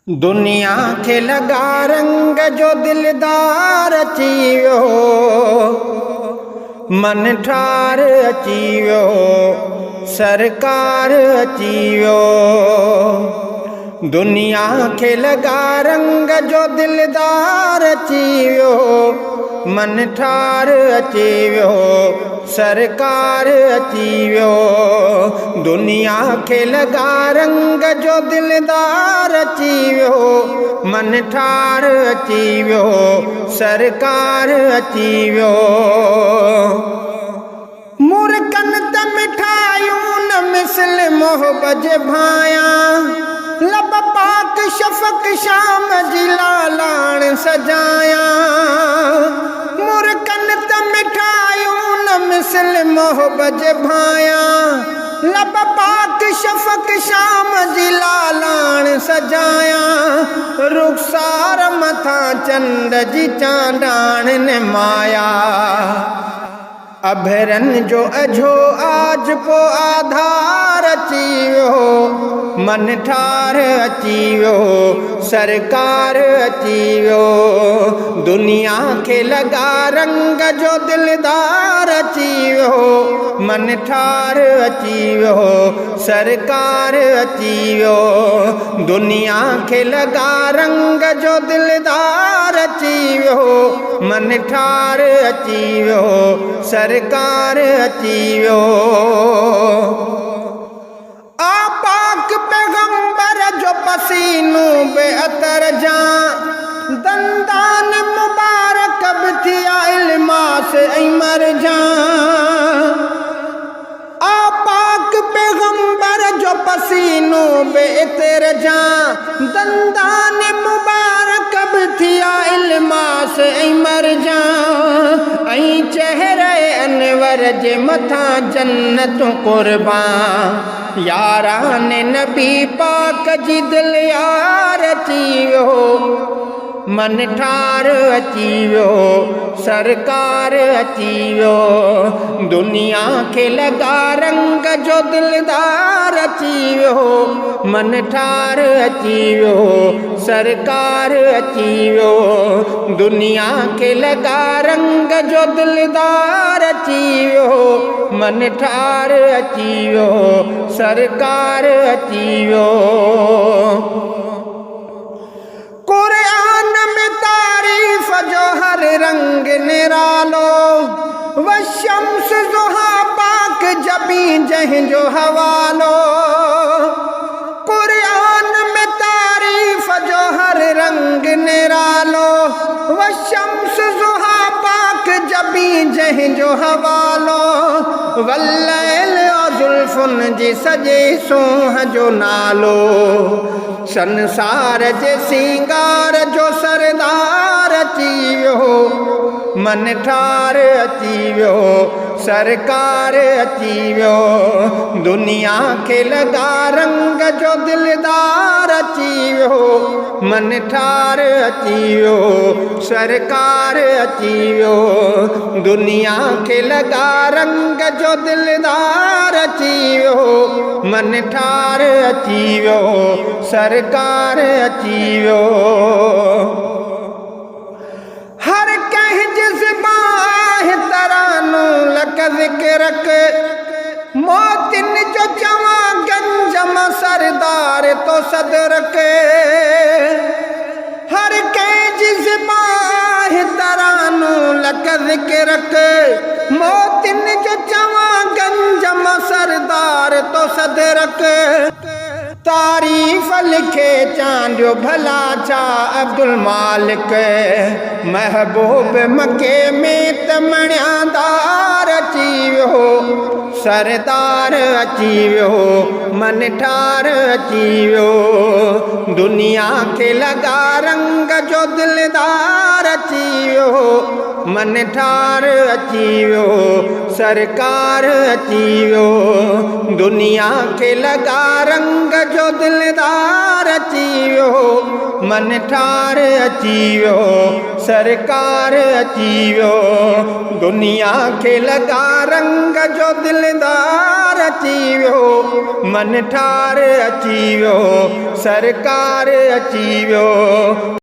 दुनिया खे लॻा रंग जो दिलदार अची वियो, मन ठार अची वियो, सरकार अची वियो। दुनिया खे लॻा रंग जो दिलदार अची वियो, मन ठार अची वियो, सरकार अची वियो। दुनिया खे लॻा रंग जो दिलदार अची वियो, मन ठार अची वियो, सरकार अची वियो। मुर्कन त मिठायूं न मिसल मोहब्बत जे भायां, लब पाक शफ़क़ शाम जी लालाण सजायां। मुर्कन त मिठायूं न मिसल मोहब्बत जे भायां, लब पाक शफ़क़ शाम जी लालाण सजायां। रुख़सार मथां चंड जी चांडाण ने माया, अभरन जो अझो आज पो आधार अची वियो, मन ठार अची वियो, सरकार अची वियो। दुनिया खे लॻा रंग जो दिलदार अची वियो, मन ठार अची वियो, सरकार अची वियो। दुनिया खे लॻा रंग जो दिलदार अची वियो, मन ठार अची वियो, सरकार अची वियो। आ पाक पैगंबर जो पसीनो बेअतर जां, दंदान मुबारक बि थिया इल्मास ऐं मरजां। आ पाक पैगंबर जो पसीनो बेअतर जां, दंदान मुबारक बि थिया इल्मास ऐं मरजां। ऐं चेहरे अनवर जे मथां जन्नतूं क़ुर्बान, यारान नबी पाक जी दिल यार अची वियो, मन ठार अची वियो, सरकार अची वियो। दुनिया खे लॻा रंग जो दिलदार अची वियो, मन ठार अची वियो, सरकार अची वियो। दुनिया खे लॻा रंग जो दिलदार अची वियो, मन ठार अची वियो, सरकार अची वियो। कुरान में तारीफ़ जो हर रंग निरालो, वशम्स ज़ुहा पाक जबी जंहिंजो हवालो। कुरान में तारीफ़ जो हर रंग निरालो, वशम्स ज़ुहा पाक जबी जंहिंजो हवालो। वल्लैल ज़ुल्फ़ुन जी सॼे सूंह जो नालो, संसार जे सिंगार जो सरदार अची वियो, मन ठार अची वियो, सरकार अची वियो। दुनिया खे लॻा रंग जो दिलदार अची वियो, मन ठार अची वियो, सरकार अची वियो। दुनिया खे लॻा रंग जो दिलदार अची वियो, मन ठार अची वियो, सरकार अची वियो। हर कंहिं ज़बान तरानो लक ज़िक्र के, मोतिन जो चवां गंजम सरदार तो सदर के। हर कंहिं ज़बान तरानो लक ज़िक्र के, मोतिन जो चवां गंजम सरदार तो सदर के। तारीफ़ लिखे चांडियो भला छा अब्दुल मालिक, महबूब मके में त मणियादार अची वियो, सरदार अची वियो, मन ठार अची वियो। दुनिया खे लॻा रंग जो दिलदार अची वियो, मन ठार अची वियो, सरकार अची वियो। दुनिया खे लॻा रंग जो दिलदार अची वियो, मन ठार अची वियो सरकार अची वियो दुनिया खे लॻा रंग जो दिलदार अची वियो मन ठार अची वियो सरकार अची वियो।